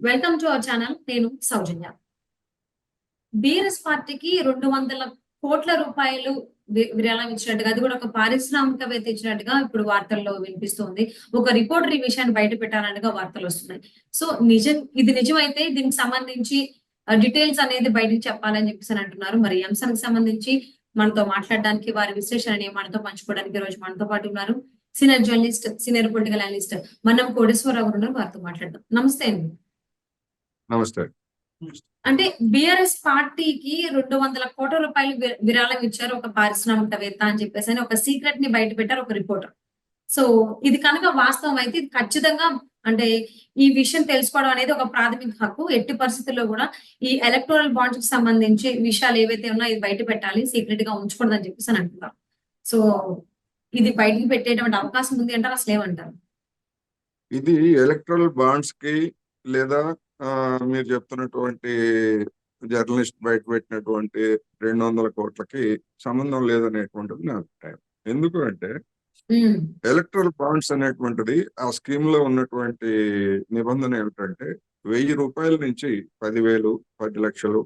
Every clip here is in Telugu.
Welcome to our channel. నేను సౌజన్య. బీఆర్ఎస్ పార్టీకి 200 కోట్ల రూపాయలు విరాళం ఇచ్చినట్టుగా, అది కూడా ఒక పారిశ్రామికవేత్త ఇచ్చినట్టుగా ఇప్పుడు వార్తల్లో వినిపిస్తుంది. ఒక రిపోర్టర్ ఈ విషయాన్ని బయట పెట్టాలన్నట్టుగా వార్తలు వస్తున్నాయి. సో ఇది నిజమైతే దీనికి సంబంధించి డీటెయిల్స్ అనేది బయటకు చెప్పాలని చెప్పేసి అంటున్నారు. మరి ఈ అంశానికి సంబంధించి మనతో మాట్లాడడానికి, వారి విశ్లేషణని మనతో పంచుకోవడానికి ఈ రోజు మనతో పాటు ఉన్నారు senior journalist, senior political analyst Mannam Koteswararao గారు. వారితో మాట్లాడదాం. నమస్తే అండి. నమస్తే. అంటే బీఆర్ఎస్ పార్టీకి 200 కోట్ల రూపాయలు విరాళం ఇచ్చారు ఒక పారిశ్రామికవేత్త అని చెప్పేసి ఒక సీక్రెట్ ని బయట పెట్టారు ఒక రిపోర్టర్. సో ఇది కనుక వాస్తవం అయితే ఇది ఖచ్చితంగా, అంటే ఈ విషయం తెలుసుకోవడం అనేది ఒక ప్రాథమిక హక్కు. ఎట్టి పరిస్థితుల్లో కూడా ఈ ఎలక్టోరల్ బాండ్స్ కి సంబంధించి విషయాలు ఏవైతే ఉన్నాయో ఇది బయట పెట్టాలి, సీక్రెట్ గా ఉంచకూడదు అని చెప్పేసి అంటున్నారు. సో ఇది బయటకు పెట్టేటువంటి అవకాశం ఉంది అంటారు, అసలు ఏమంటారు? ఇది ఎలక్టోరల్ బాండ్స్ కి లేదా మీరు చెప్తున్నటువంటి జర్నలిస్ట్ బయట పెట్టినటువంటి 200 కోట్లకి సంబంధం లేదనేటువంటిది నా అభిప్రాయం. ఎందుకు అంటే ఎలక్టోరల్ బాండ్స్ అనేటువంటిది ఆ స్కీమ్ లో ఉన్నటువంటి నిబంధన ఏమిటంటే 1000 రూపాయల నుంచి 10,000, 10 లక్షలు,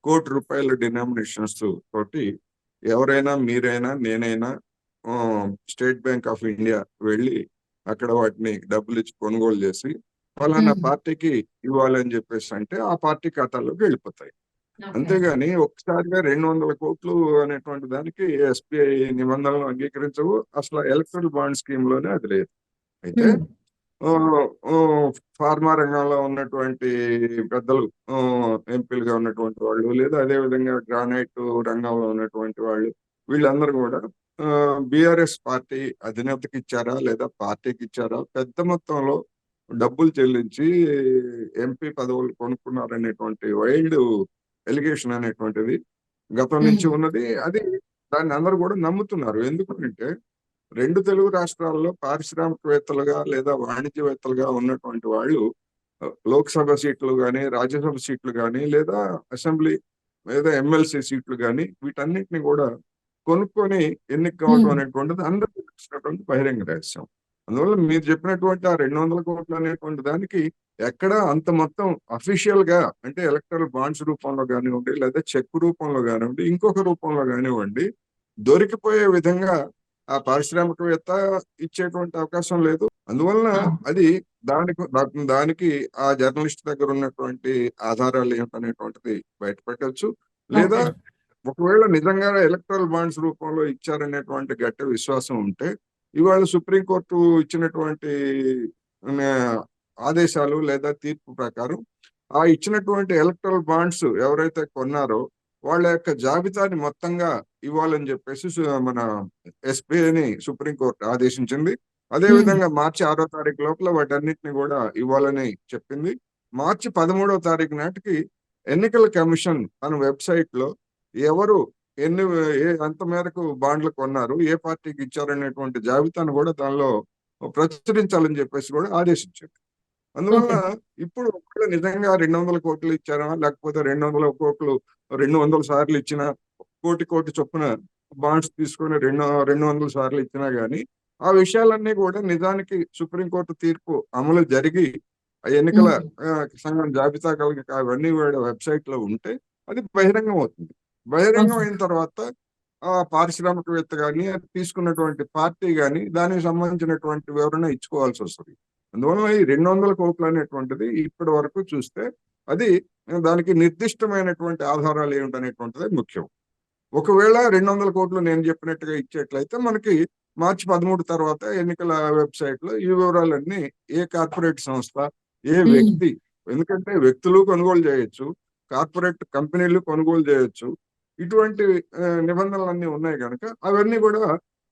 కోటి రూపాయల డినామినేషన్స్ తోటి ఎవరైనా, మీరైనా, నేనైనా స్టేట్ బ్యాంక్ ఆఫ్ ఇండియా వెళ్ళి అక్కడ వాటిని డబ్బులు ఇచ్చి కొనుగోలు చేసి ఫలానా పార్టీకి ఇవ్వాలని చెప్పేసి అంటే ఆ పార్టీ ఖాతాలోకి వెళ్ళిపోతాయి. అంతేగాని ఒకసారిగా 200 కోట్లు అనేటువంటి దానికి ఎస్బీఐ నిబంధనలు అంగీకరించవు. అసలు ఎలక్ట్రల్ బాండ్ స్కీమ్ లోనే అది లేదు. అయితే ఫార్మా రంగంలో ఉన్నటువంటి పెద్దలు, ఎంపీలుగా ఉన్నటువంటి వాళ్ళు, లేదా అదే విధంగా గ్రానైట్ రంగంలో ఉన్నటువంటి వాళ్ళు, వీళ్ళందరూ కూడా బీఆర్ఎస్ పార్టీ అధినేతకి ఇచ్చారా లేదా పార్టీకి ఇచ్చారా, పెద్ద మొత్తంలో డబ్బులు చెల్లించి ఎంపీ పదవులు కొనుక్కున్నారనేటువంటి వైల్డ్ ఎలిగేషన్ అనేటువంటిది గతం నుంచి ఉన్నది. అది దాన్ని అందరూ కూడా నమ్ముతున్నారు. ఎందుకంటే 2 తెలుగు రాష్ట్రాల్లో పారిశ్రామికవేత్తలుగా లేదా వాణిజ్యవేత్తలుగా ఉన్నటువంటి వాళ్ళు లోక్సభ సీట్లు కానీ, రాజ్యసభ సీట్లు కానీ, లేదా అసెంబ్లీ లేదా ఎమ్మెల్సీ సీట్లు కానీ, వీటన్నిటిని కూడా కొనుక్కొని ఎన్నిక కావడం అనేటువంటిది అందరికీ తెలిసినటువంటి బహిరంగ రహస్యం. అందువల్ల మీరు చెప్పినటువంటి ఆ 200 కోట్లు అనేటువంటి దానికి ఎక్కడ అంత మొత్తం అఫీషియల్ గా, అంటే ఎలక్ట్రల్ బాండ్స్ రూపంలో కానివ్వండి, లేదా చెక్ రూపంలో కానివ్వండి, ఇంకొక రూపంలో కానివ్వండి, దొరికిపోయే విధంగా ఆ పారిశ్రామికవేత్త ఇచ్చేటువంటి అవకాశం లేదు. అందువలన అది దానికి ఆ జర్నలిస్ట్ దగ్గర ఉన్నటువంటి ఆధారాలు ఏమిటనేటువంటిది బయట పెట్టచ్చు. లేదా ఒకవేళ నిజంగా ఎలక్ట్రల్ బాండ్స్ రూపంలో ఇచ్చారనేటువంటి గట్టి విశ్వాసం ఉంటే ఇవాళ సుప్రీంకోర్టు ఇచ్చినటువంటి ఆదేశాలు లేదా తీర్పు ప్రకారం ఆ ఇచ్చినటువంటి ఎలక్ట్రల్ బాండ్స్ ఎవరైతే కొన్నారో వాళ్ళ యొక్క జాబితాని మొత్తంగా ఇవ్వాలని చెప్పేసి మన ఎస్బీఐని సుప్రీంకోర్టు ఆదేశించింది. అదేవిధంగా మార్చి 6వ తారీఖు లోపల వాటన్నిటిని కూడా ఇవ్వాలని చెప్పింది. మార్చి 13వ తారీఖు నాటికి ఎన్నికల కమిషన్ తన వెబ్సైట్ లో ఎవరు ఎంత మేరకు బాండ్లు కొన్నారు, ఏ పార్టీకి ఇచ్చారనేటువంటి జాబితాను కూడా దానిలో ప్రచురించాలని చెప్పేసి కూడా ఆదేశించింది. అందువల్ల ఇప్పుడు నిజంగా 200 కోట్లు ఇచ్చారా, లేకపోతే 200 కోట్లు 200 సార్లు ఇచ్చిన, కోటి చొప్పున బాండ్స్ తీసుకొని 200 సార్లు ఇచ్చినా గానీ ఆ విషయాలన్నీ కూడా నిజానికి సుప్రీంకోర్టు తీర్పు అమలు జరిగి ఎన్నికల సంఘం జాబితా కలిగి అవన్నీ కూడా వెబ్సైట్ లో ఉంటే అది బహిరంగం అవుతుంది. బహిరంగం అయిన తర్వాత ఆ పారిశ్రామికవేత్త కానీ, తీసుకున్నటువంటి పార్టీ కానీ దానికి సంబంధించినటువంటి వివరణ ఇచ్చుకోవాల్సి వస్తుంది. అందువల్ల ఈ 200 కోట్లు అనేటువంటిది ఇప్పటి వరకు చూస్తే అది దానికి నిర్దిష్టమైనటువంటి ఆధారాలు ఏమిటనేటువంటిది ముఖ్యం. ఒకవేళ 200 కోట్లు నేను చెప్పినట్టుగా ఇచ్చేట్లయితే మనకి మార్చి 13 తర్వాత ఎన్నికల వెబ్సైట్ లో ఈ వివరాలన్నీ ఏ కార్పొరేట్ సంస్థ, ఏ వ్యక్తి, ఎందుకంటే వ్యక్తులు కొనుగోలు చేయొచ్చు, కార్పొరేట్ కంపెనీలు కొనుగోలు చేయొచ్చు, ఇటువంటి నిబంధనలన్నీ ఉన్నాయి కనుక అవన్నీ కూడా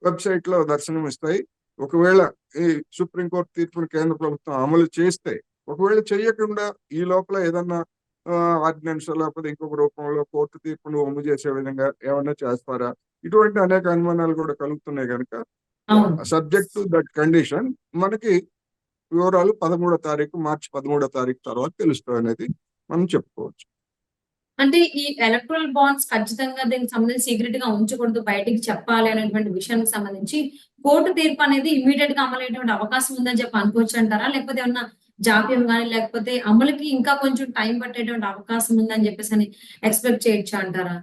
వెబ్సైట్ లో దర్శనం ఇస్తాయి. ఒకవేళ ఈ సుప్రీంకోర్టు తీర్పును కేంద్ర ప్రభుత్వం అమలు చేస్తే, ఒకవేళ చేయకుండా ఈ లోపల ఏదన్నా ఆర్డినెన్స్ లేకపోతే ఇంకొక రూపంలో కోర్టు తీర్పును అమలు చేసే విధంగా ఏమన్నా చేస్తారా, ఇటువంటి అనేక అనుమానాలు కూడా కలుగుతున్నాయి కనుక సబ్జెక్ట్ టు దట్ కండిషన్ మనకి వివరాలు మార్చి 13వ తారీఖు తర్వాత తెలుస్తాయి అనేది మనం చెప్పుకోవచ్చు. అంటే ఈ ఎలక్ట్రల్ బాండ్స్ ఖచ్చితంగా దీనికి సంబంధించి సీక్రెట్ గా ఉంచకూడదు, బయటికి చెప్పాలి అనేటువంటి విషయానికి సంబంధించి కోర్టు తీర్పు అనేది ఇమీడియట్ గా అమలయ్యేటువంటి అవకాశం ఉందని చెప్పి అనుకోవచ్చు అంటారా, లేకపోతే ఏమన్నా జాప్యం గాని లేకపోతే అమలుకి ఇంకా కొంచెం టైం పట్టేటువంటి అవకాశం ఉందని చెప్పేసి ఎక్స్‌పెక్ట్ చేయొచ్చా అంటారా?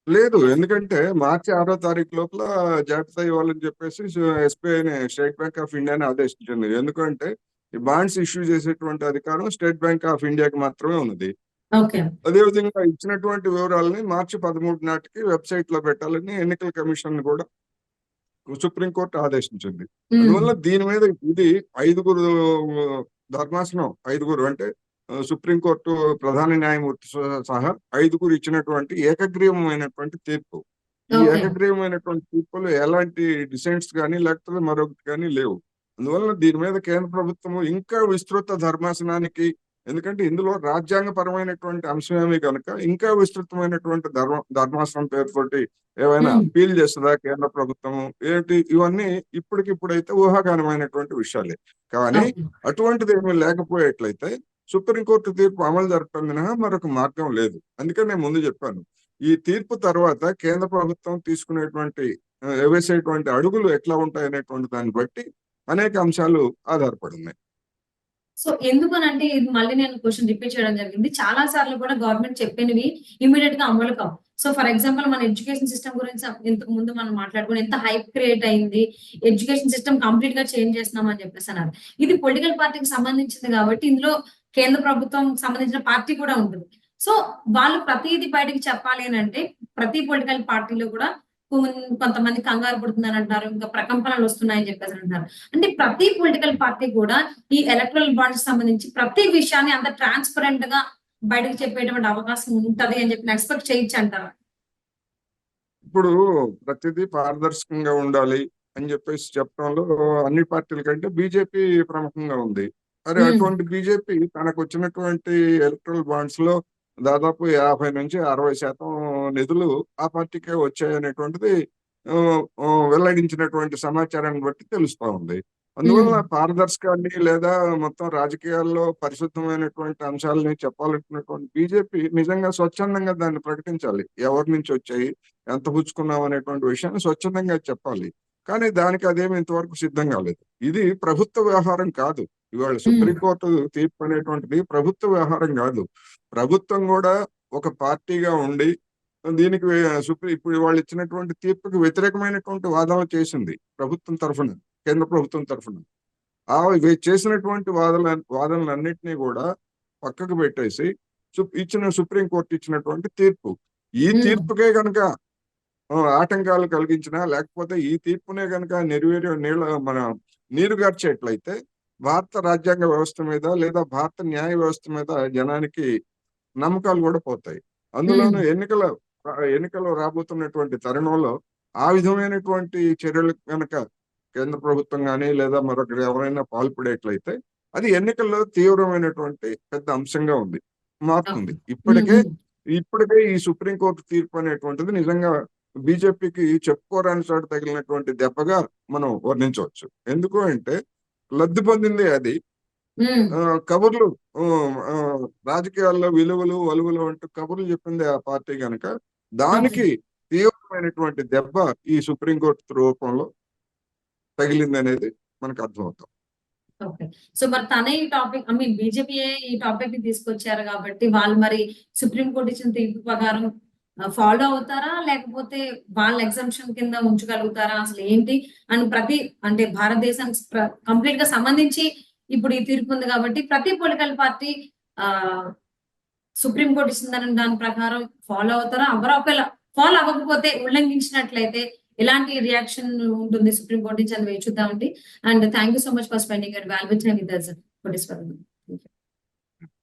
లేదు. ఎందుకంటే మార్చి 6 తారీఖు లోపల జాబితా ఇవ్వాలని చెప్పేసి ఎస్‌బీఐని స్టేట్ బ్యాంక్ ఆఫ్ ఇండియాని ఆదేశించింది. ఎందుకంటే ఈ బాండ్స్ ఇష్యూ చేసేటువంటి అధికారం స్టేట్ బ్యాంక్ ఆఫ్ ఇండియాకి మాత్రమే ఉన్నది. ఓకే. అదేవిధంగా ఇచ్చినటువంటి వివరాలని మార్చి 13 నాటికి వెబ్‌సైట్‌లో పెట్టాలని ఎన్నికల కమిషన్ కూడా సుప్రీంకోర్టు ఆదేశించింది. హ్మ్. అందువల్ల దీని మీద ఇది 5గురు ధర్మాసనం 5గురు అంటే సుప్రీంకోర్టు ప్రధాన న్యాయమూర్తి సహా 5గురు ఇచ్చినటువంటి ఏకగ్రీవమైనటువంటి తీర్పు. ఈ ఓకే. ఏకగ్రీవమైనటువంటి తీర్పులో ఎలాంటి డిసెంట్స్ గాని లేకపోతే మరొకటి గాని లేవు. అందువలన దీని మీద కేంద్ర ప్రభుత్వం ఇంకా విస్తృత ధర్మాసనానికి ఎందుకంటే ఇందులో రాజ్యాంగపరమైనటువంటి అంశమేమి గనుక ఇంకా విస్తృతమైనటువంటి ధర్మాసనం పేరుతోటి ఏవైనా హ్మ్. అప్పీల్ చేస్తుందా కేంద్ర ప్రభుత్వము ఏంటి ఇవన్నీ ఇప్పటికిప్పుడైతే ఊహాగానమైనటువంటి విషయాలే. కానీ ఓకే. అటువంటిది ఏమీ లేకపోయేట్లయితే సుప్రీంకోర్టు తీర్పు అమలు జరపడం మినహా మరొక మార్గం లేదు. అందుకని నేను ముందు చెప్పాను. ఈ తీర్పు తర్వాత కేంద్ర ప్రభుత్వం తీసుకునేటువంటి వేసేటువంటి అడుగులు ఎట్లా ఉంటాయనేటువంటి దాన్ని బట్టి అనేక అంశాలు ఆధారపడి ఉన్నాయి. సో ఎందుకనంటే ఇది మళ్ళీ నేను క్వెషన్ రిపీట్ చేయడం జరిగింది. చాలా సార్లు కూడా గవర్నమెంట్ చెప్పినవి ఇమ్మీడియేట్‌గా అమలు కావు. సో ఫర్ ఎగ్జాంపుల్ మన ఎడ్యుకేషన్ సిస్టమ్ గురించి ఇంతకు ముందు మనం మాట్లాడుకుని ఎంత హైప్ క్రియేట్ అయింది. ఎడ్యుకేషన్ సిస్టమ్ కంప్లీట్‌గా చేంజ్ చేస్తున్నాం అని చెప్పేసన్నారు. ఇది పొలిటికల్ పార్టీకి సంబంధించింది కాబట్టి ఇందులో కేంద్ర ప్రభుత్వం సంబంధించిన పార్టీ కూడా ఉంటుంది. సో వాళ్ళు ప్రతీది బయటకి చెప్పాలి అనంటే ప్రతి పొలిటికల్ పార్టీలో కూడా కొంతమంది కంగారు పడుతుందని అంటారు. ఇంకా ప్రకంపనలు వస్తున్నాయని చెప్పేసి అంటున్నారు. అంటే ప్రతి పొలిటికల్ పార్టీ కూడా ఈ ఎలక్ట్రల్ బాండ్స్ సంబంధించి ప్రతి విషయాన్ని అంత ట్రాన్స్‌పరెంట్‌గా బయటకు చెప్పేటువంటి అవకాశం ఉంటది అని చెప్పి ఎక్స్‌పెక్ట్ చేయొచ్చంటారా? ఇప్పుడు ప్రతిదీ పారదర్శకంగా ఉండాలి అని చెప్పేసి చెప్పడంలో అన్ని పార్టీల కంటే బీజేపీ ప్రముఖంగా ఉంది. మరి హ్మ్. అటువంటి బీజేపీ తనకొచ్చినటువంటి ఎలక్ట్రల్ బాండ్స్ లో దాదాపు 50-60% నిధులు ఆ పార్టీకే వచ్చాయనేటువంటిది వెల్లడించినటువంటి సమాచారాన్ని బట్టి తెలుస్తా ఉంది. హ్మ్. అందువల్ల పారదర్శకాన్ని లేదా మొత్తం రాజకీయాల్లో పరిశుద్ధమైనటువంటి అంశాలని చెప్పాలనుకున్నటువంటి బీజేపీ నిజంగా స్వచ్ఛందంగా దాన్ని ప్రకటించాలి. ఎవరి నుంచి వచ్చాయి, ఎంత పుచ్చుకున్నాం అనేటువంటి విషయాన్ని స్వచ్ఛందంగా చెప్పాలి. కానీ దానికి అదేమి ఇంతవరకు సిద్ధం కాలేదు. ఇది ప్రభుత్వ వ్యవహారం కాదు. ఇవాళ హ్మ్. సుప్రీంకోర్టు తీర్పు అనేటువంటిది ప్రభుత్వ వ్యవహారం కాదు. ప్రభుత్వం కూడా ఒక పార్టీగా ఉండి దీనికి ఇప్పుడు వాళ్ళు ఇచ్చినటువంటి తీర్పుకి వ్యతిరేకమైనటువంటి వాదనలు చేసింది ప్రభుత్వం తరఫున, కేంద్ర ప్రభుత్వం తరఫున. చేసినటువంటి వాదనలన్నింటినీ కూడా పక్కకు పెట్టేసి సుప్రీంకోర్టు ఇచ్చినటువంటి తీర్పు. ఈ హ్మ్. తీర్పుకే గనక ఆటంకాలు కలిగించినా లేకపోతే ఈ తీర్పునే గనక మన నీరు గార్చేట్లయితే భారత రాజ్యాంగ వ్యవస్థ మీద లేదా భారత న్యాయ వ్యవస్థ మీద జనానికి నమ్మకాలు కూడా పోతాయి. హ్మ్. అందులోనూ ఎన్నికలు రాబోతున్నటువంటి తరుణంలో ఆ విధమైనటువంటి చర్యలు గనక కేంద్ర ప్రభుత్వం గాని లేదా మరొకరు ఎవరైనా పాల్పడేట్లయితే అది ఎన్నికల్లో తీవ్రమైనటువంటి పెద్ద అంశంగా ఉంది. మారుతుంది. ఓకే. హ్మ్. హ్మ్. ఇప్పటికే ఈ సుప్రీంకోర్టు తీర్పు అనేటువంటిది నిజంగా బీజేపీకి చెప్పుకోరాని చోట తగిలినటువంటి దెబ్బగా మనం వర్ణించవచ్చు. ఎందుకు అంటే లబ్ధి పొందిందే అది. హ్మ్. కబుర్లు రాజకీయాల్లో విలువలు, వలువలు అంటూ కబుర్లు చెప్పింది ఆ పార్టీ గనక ఓకే. దానికి తీవ్రమైనటువంటి దెబ్బ ఈ సుప్రీంకోర్టు రూపంలో తగిలిందనేది మనకు అర్థమవుతాం. ఓకే. సో మరి తనే ఈ టాపిక్ బీజేపీయే ఈ టాపిక్‌ని తీసుకొచ్చారు కాబట్టి వాళ్ళు మరి సుప్రీం కోర్ట్ ఇచ్చిన తీర్పు ప్రకారం ఫాలో అవుతారా? లేకపోతే వాళ్ళ ఎగ్జంప్షన్ కింద ఉంచగలుగుతారా? అసలు ఏంటి? అండ్ అంటే భారతదేశానికి కంప్లీట్‌గా సంబంధించి ఇప్పుడు ఈ తీర్పు ఉంది కాబట్టి ప్రతి పొలిటికల్ పార్టీ ఆహ్, సుప్రీం కోర్ట్ ఇచ్చిన దాని ప్రకారం ఫాలో అవుతారా? అవ్వరా? ఒకవేళ ఫాలో అవ్వకపోతే ఉల్లంఘించినట్లయితే ఎలాంటి రియాక్షన్ ఉంటుంది సుప్రీం కోర్ట్ నుంచి అని వేచి చూద్దామండి. And thank you so much for spending your valuable time with us for this.